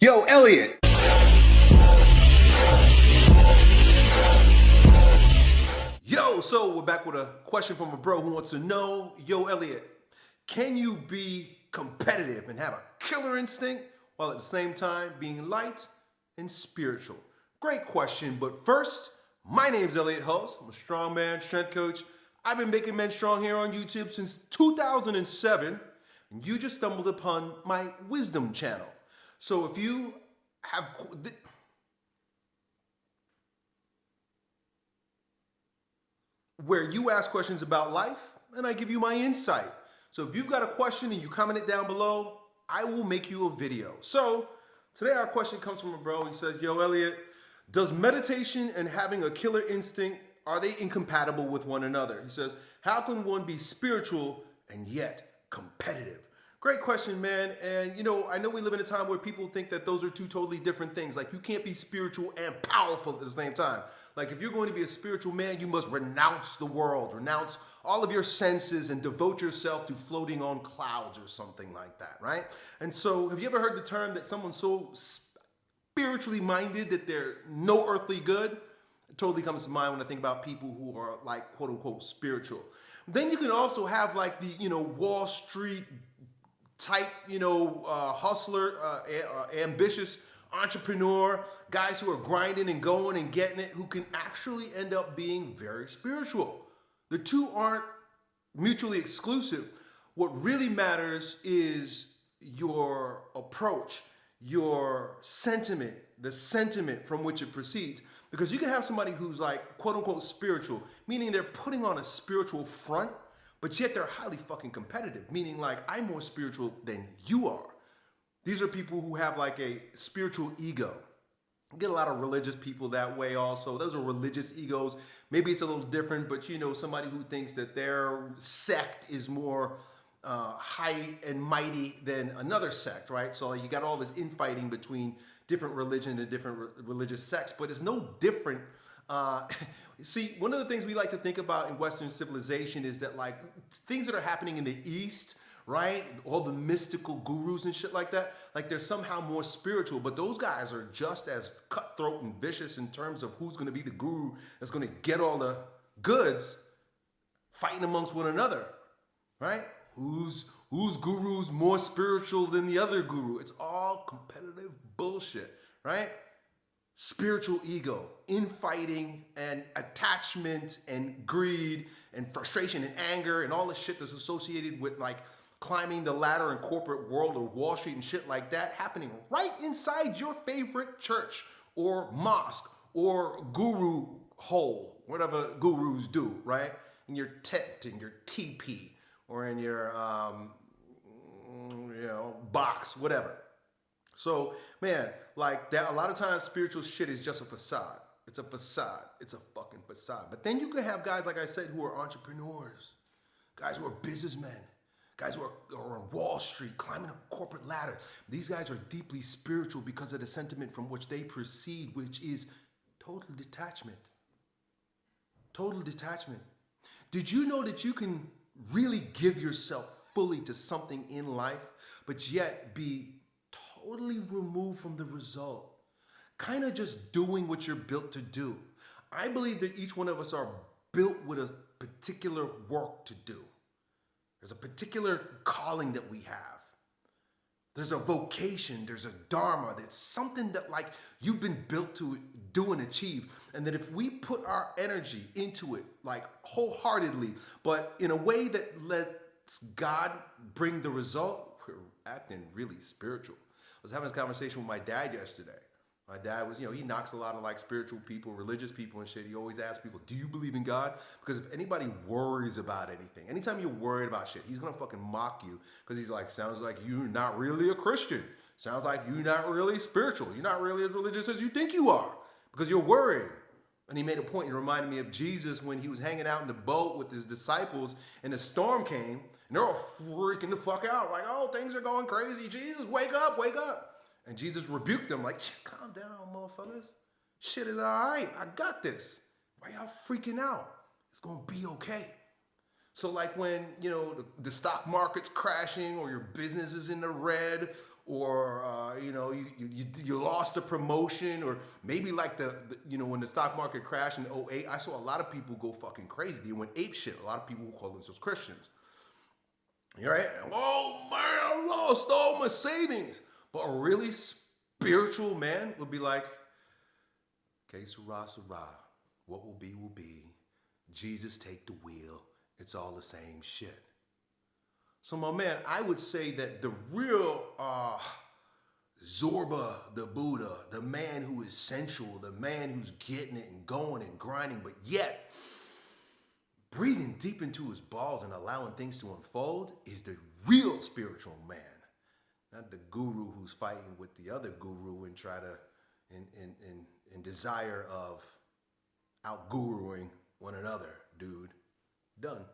Yo, Elliot. Yo, so we're back with a question from a bro who wants to know, yo, Elliot, can you be competitive and have a killer instinct while at the same time being light and spiritual? Great question, but first, my name's Elliot Hulse. I'm a strongman, strength coach. I've been making men strong here on YouTube since 2007, and you just stumbled upon my wisdom channel. So if you have where you ask questions about life and I give you my insight. So if you've got a question and you comment it down below, I will make you a video. So today our question comes from a bro. He says, yo, Elliot, does meditation and having a killer instinct, are they incompatible with one another? He says, how can one be spiritual and yet competitive? Great question, man. And you know, I know we live in a time where people think that those are two totally different things. Like you can't be spiritual and powerful at the same time. Like if you're going to be a spiritual man, you must renounce the world, renounce all of your senses and devote yourself to floating on clouds or something like that, right? And so have you ever heard the term that someone's so spiritually minded that they're no earthly good? It totally comes to mind when I think about people who are like quote unquote spiritual. Then you can also have like the, you know, Wall Street type, you know, hustler, ambitious entrepreneur, guys who are grinding and going and getting it, who can actually end up being very spiritual. The two aren't mutually exclusive. What really matters is your approach, your sentiment, the sentiment from which it proceeds. Because you can have somebody who's like quote unquote spiritual, meaning they're putting on a spiritual front, but yet they're highly fucking competitive, meaning like I'm more spiritual than you are. These are people who have like a spiritual ego. You get a lot of religious people that way also. Those are religious egos. Maybe it's a little different, but you know, somebody who thinks that their sect is more high and mighty than another sect, right? So you got all this infighting between different religion and different religious sects, but it's no different. See, one of the things we like to think about in Western civilization is that like things that are happening in the East, right? All the mystical gurus and shit like that, like they're somehow more spiritual, but those guys are just as cutthroat and vicious in terms of who's going to be the guru that's going to get all the goods, fighting amongst one another, right? Whose guru's more spiritual than the other guru? It's all competitive bullshit, right? Spiritual ego, infighting and attachment and greed and frustration and anger and all the shit that's associated with like climbing the ladder in corporate world or Wall Street and shit like that happening right inside your favorite church or mosque or guru hole, whatever gurus do, right? In your tent, in your teepee, or in your you know, box, whatever. So, man, like that, a lot of times spiritual shit is just a facade. It's a facade. It's a fucking facade. But then you can have guys, like I said, who are entrepreneurs, guys who are businessmen, guys who are on Wall Street, climbing a corporate ladder. These guys are deeply spiritual because of the sentiment from which they proceed, which is total detachment. Total detachment. Did you know that you can really give yourself fully to something in life, but yet be totally removed from the result, kind of just doing what you're built to do? I believe that each one of us are built with a particular work to do. There's a particular calling that we have. There's a vocation, there's a dharma, there's something that like you've been built to do and achieve. And that if we put our energy into it, like wholeheartedly, but in a way that lets God bring the result, we're acting really spiritual. I was having this conversation with my dad yesterday. My dad was, you know, he knocks a lot of like spiritual people, religious people and shit. He always asks people, do you believe in God? Because if anybody worries about anything, anytime you're worried about shit, he's going to fucking mock you. Because he's like, sounds like you're not really a Christian. Sounds like you're not really spiritual. You're not really as religious as you think you are. Because you're worrying. And he made a point. He reminded me of Jesus when he was hanging out in the boat with his disciples and the storm came. And they're all freaking the fuck out. Like, oh, things are going crazy. Jesus, wake up, wake up. And Jesus rebuked them like, calm down, motherfuckers. Shit is all right. I got this. Why y'all freaking out? It's going to be okay. So like when, you know, the stock market's crashing or your business is in the red or you lost a promotion, or maybe like the when the stock market crashed in '08, I saw a lot of people go fucking crazy. They went ape shit. A lot of people who call themselves Christians. You're right? Oh man, I lost all my savings. But a really spiritual man would be like, "Que sera, sera. What will be. Jesus take the wheel. It's all the same shit." So my man, I would say that the real Zorba the Buddha, the man who is sensual, the man who's getting it and going and grinding, but yet breathing deep into his balls and allowing things to unfold, is the real spiritual man. Not the guru who's fighting with the other guru and try to in desire of out guruing one another, dude. Done.